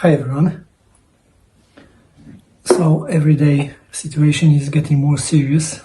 Hi everyone. So everyday situation is getting more serious.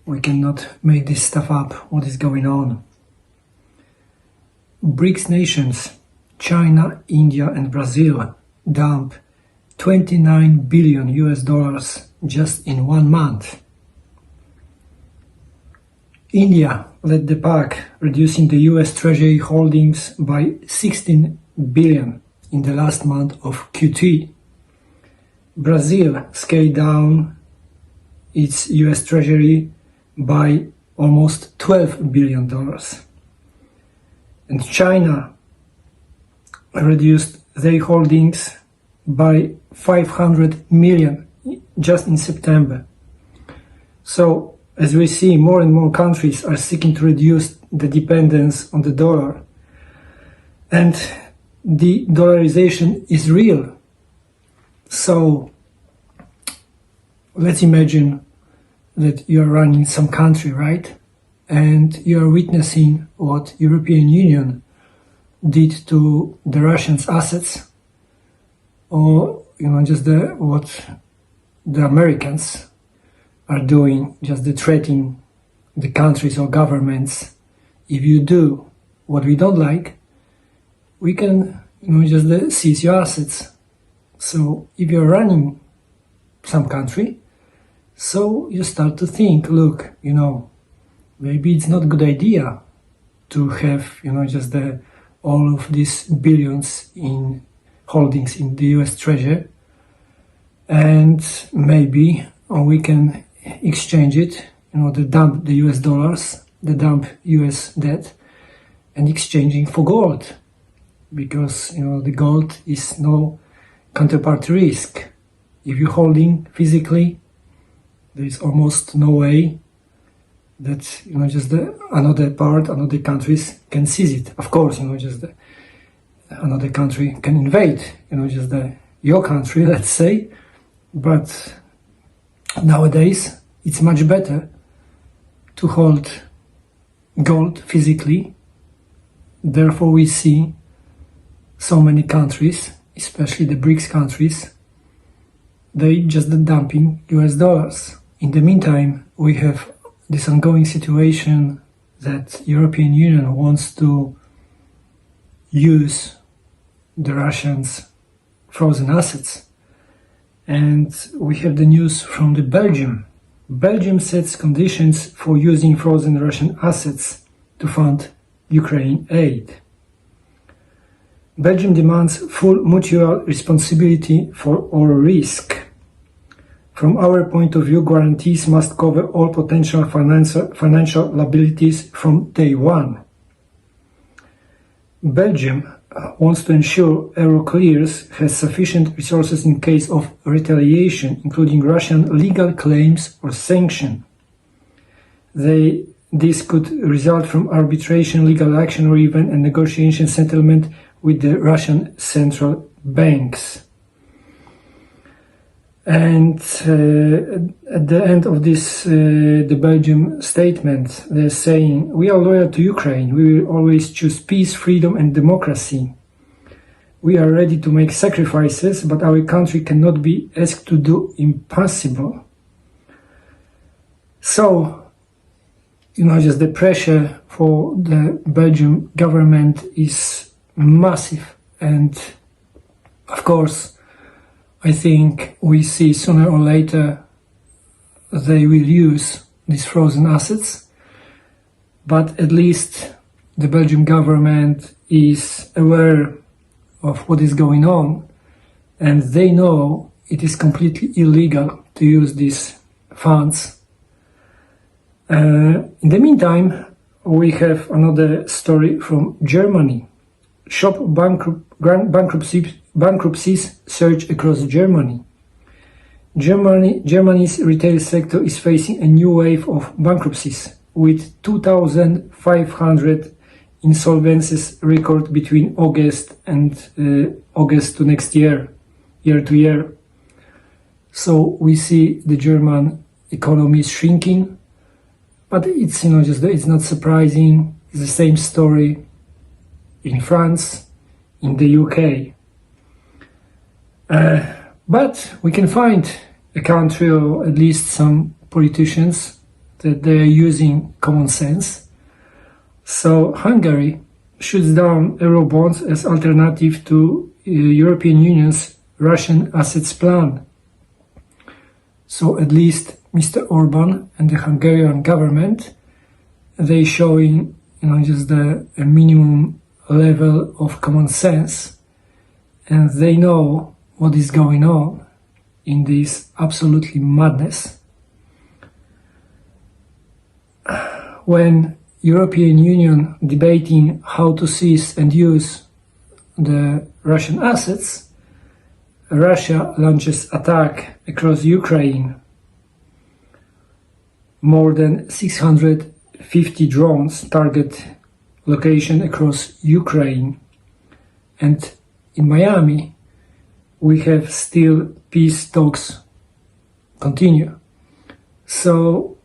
We cannot make this stuff up, what is going on. BRICS nations, China, India and Brazil dump $29 billion just in 1 month. India led the pack, reducing the US Treasury holdings by 16 billion in the last month of Q2. Brazil scaled down its US Treasury by almost $12 billion. And China reduced their holdings by 500 million just in September. So, as we see, more and more countries are seeking to reduce the dependence on the dollar. And de-dollarization is real. So, let's imagine that you are running some country, right? And you are witnessing what European Union did to the Russians' assets, or just what the Americans are doing, just threatening the countries or governments. If you do what we don't like, we can just seize your assets. So if you're running some country, so you start to think, look, maybe it's not a good idea to have all of these billions in holdings in the US Treasury, and maybe we can exchange it, the dump the US dollars, the dump US debt, and exchanging for gold, because the gold is no counterparty risk. If you're holding physically, there is almost no way that another countries can seize it. Of course, another country can invade, your country, let's say, but nowadays it's much better to hold gold physically. Therefore, we see so many countries, especially the BRICS countries, they just dumping US dollars. In the meantime, we have this ongoing situation that European Union wants to use the Russians' frozen assets. And we have the news from the Belgium. Belgium sets conditions for using frozen Russian assets to fund Ukraine aid. Belgium demands full mutual responsibility for all risk. From our point of view, guarantees must cover all potential financial liabilities from day one. Belgium wants to ensure Euroclears has sufficient resources in case of retaliation, including Russian legal claims or sanction. This could result from arbitration, legal action, or even a negotiation settlement with the Russian central banks. And at the end of this, the Belgium statement, they're saying, we are loyal to Ukraine. We will always choose peace, freedom and democracy. We are ready to make sacrifices, but our country cannot be asked to do impossible. So, the pressure for the Belgian government is massive. And of course, I think we see sooner or later they will use these frozen assets, but at least the Belgian government is aware of what is going on, and they know it is completely illegal to use these funds. In the meantime, we have another story from Germany. Shop bankruptcies surge across Germany. Germany's retail sector is facing a new wave of bankruptcies, with 2,500 insolvencies recorded between August and August to next year to year. So we see the German economy is shrinking, but it's it's not surprising. It's the same story in France, in the UK. But we can find a country, or at least some politicians, that they are using common sense. So Hungary shoots down Eurobonds as alternative to European Union's Russian assets plan. So at least Mr. Orban and the Hungarian government, they showing just a minimum level of common sense, and they know what is going on in this absolutely madness. When European Union debating how to seize and use the Russian assets, Russia launches attack across Ukraine. More than 650 drones target location across Ukraine. And in Miami, we have still peace talks continue. So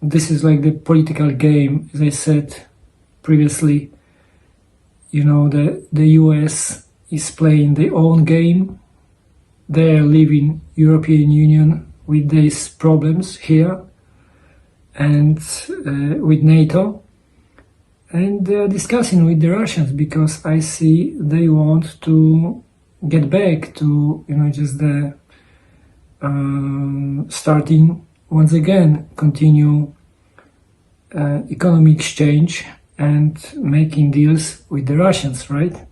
this is like the political game, as I said previously. The US is playing their own game. They are leaving European Union with these problems here and with NATO. And they are discussing with the Russians, because I see they want to get back to, just the starting once again, continue economic exchange and making deals with the Russians, right?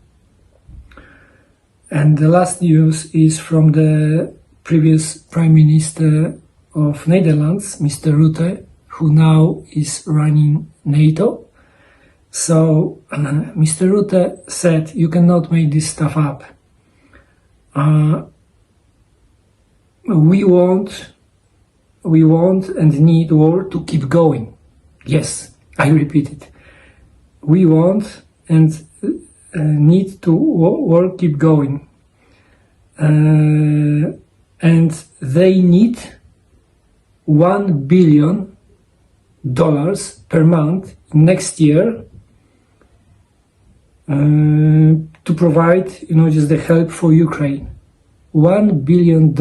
And the last news is from the previous Prime Minister of Netherlands, Mr. Rutte, who now is running NATO. So Mr. Rutte said, you cannot make this stuff up. We want and need war to keep going. Yes, I repeat it. We want and need to war keep going. And they need $1 billion per month next year to provide, just the help for Ukraine. $1 billion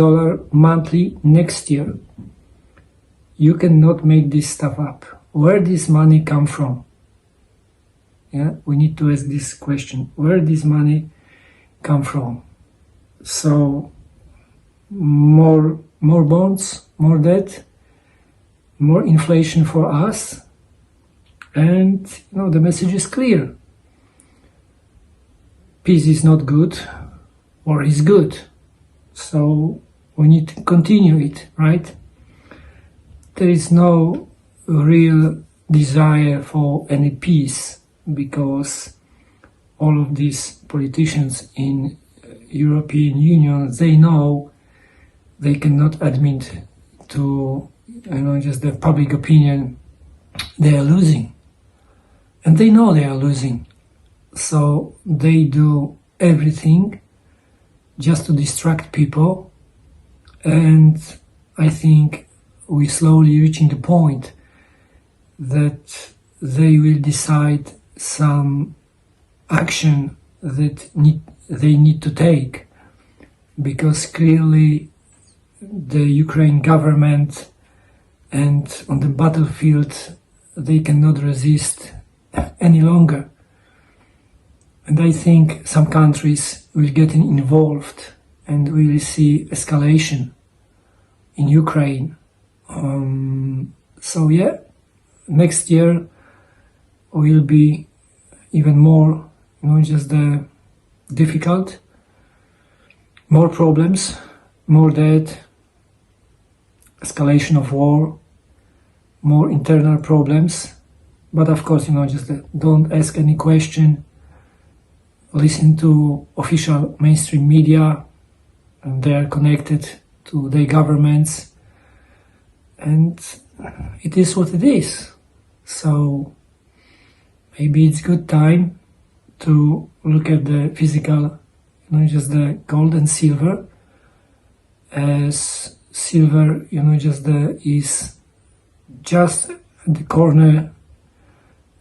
monthly next year. You cannot make this stuff up. Where this money come from? Yeah, we need to ask this question. Where this money come from? So more bonds, more debt, more inflation for us, and the message is clear. Peace is not good, war is good. So we need to continue it, right? There is no real desire for any peace, because all of these politicians in European Union, they know they cannot admit to, just the public opinion, they are losing. And they know they are losing. So they do everything just to distract people. And I think we're slowly reaching the point that they will decide some action that they need to take, because clearly the Ukraine government and on the battlefield they cannot resist any longer. And I think some countries will get involved and we will see escalation in Ukraine. So yeah, next year will be even more, just difficult, more problems, more debt, escalation of war, more internal problems. But of course, just don't ask any question, listen to official mainstream media, and they are connected to their governments, and it is what it is. So maybe it's good time to look at the physical, just the gold and silver, as silver, is just at the corner,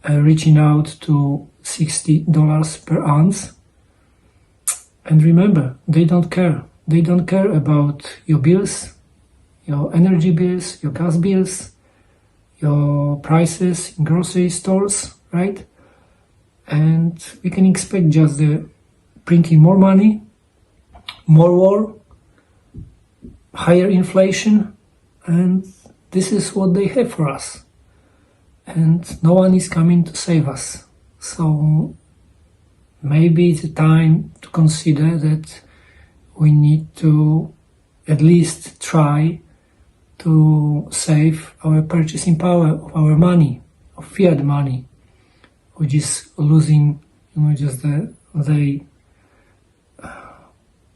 reaching out to $60 per ounce, And remember, they don't care. They don't care about your bills, your energy bills, your gas bills, your prices in grocery stores, right? And we can expect just the printing more money, more war, higher inflation, and this is what they have for us. And no one is coming to save us. So maybe it's time to consider that we need to at least try to save our purchasing power of our money, of fiat money, which is losing, just the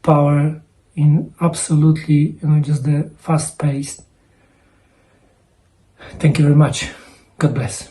power in absolutely, just the fast-paced. Thank you very much. God bless.